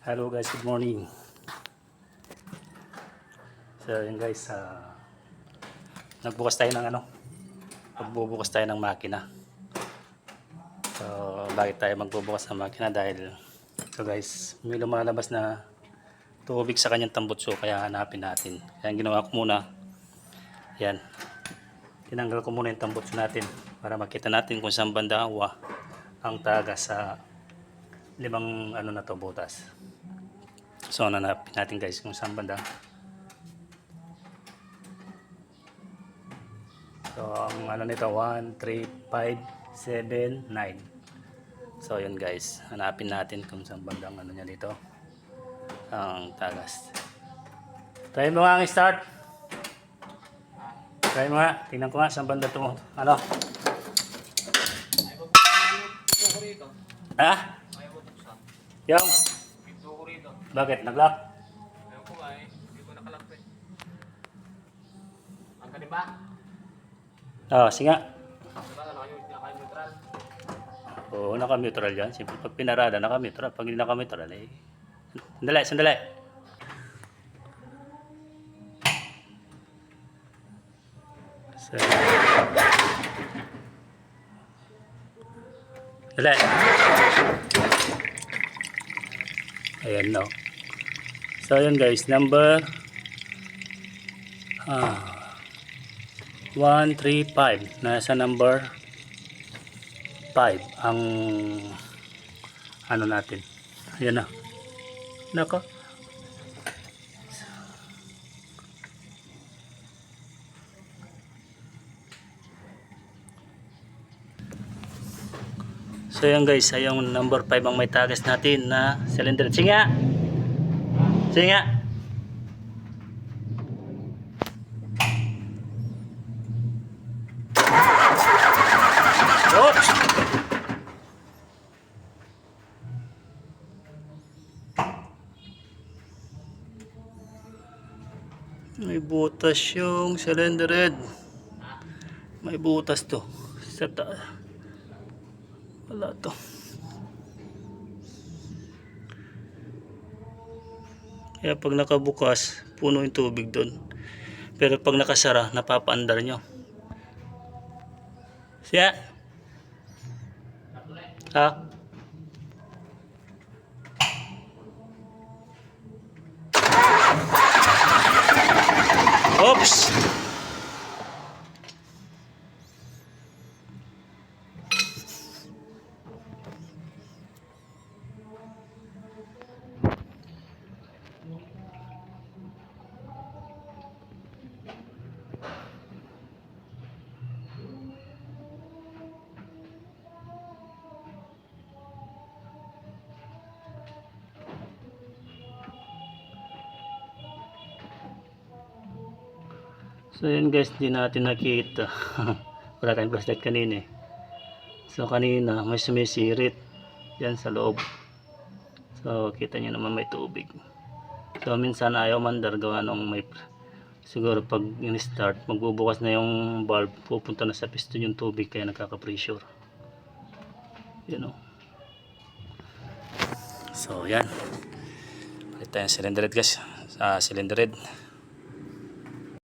Hello guys, good morning. So yun guys, nagbukas tayo ng magbubukas tayo ng makina. So bakit tayo magbubukas ng makina? Dahil ito guys, may lumalabas na tubig sa kanyang tambutso, kaya hanapin natin. Kaya ang ginawa ko muna, yan, tinanggal ko muna yung tambutso natin para makita natin kung saan banda ang taga sa limang na to, butas. So hanapin natin guys kung saan banda. So ang nito 1, 3, 5, 7, 9. So yun guys, hanapin natin kung saan bandang niya dito ang tagas. Try mo nga ang start. Try mo nga, tingnan ko nga saan banda ito. Ha? Yung? Bakit? Nag-lock? Ayaw ko nga eh. Hindi ko nakalak eh. Ang ka ba? Oo, sige nga. Diba? Naka-neutral. Oo, naka-neutral yan. Siyempre pag pinarada, naka-neutral. Pag hindi naka-neutral, eh. Sandali. Dali. Ayan, no. So, yun guys, number 1, 3, 5. Nasa number 5 ang natin. Ayan na. Nako. So yan guys, ay yung number 5 ang may tagas natin na cylinder. Sige nga. Oops. May butas yung cylinder head. May butas to. Wala to. Kaya pag nakabukas, puno yung tubig doon. Pero pag nakasara, napapaandar nyo. Siya? Ha? Oops! So yun guys, di natin nakita. Wala tayong flashlight kanina eh. So kanina may sumisirit yan sa loob. So kita nyo naman may tubig. So minsan ayaw mandar gawa nung may, siguro pag in-start magbubukas na yung valve, pupunta na sa piston yung tubig, kaya nagkaka-pressure. Yun o. So yan, palit tayong cylinder head guys. Cylinder head.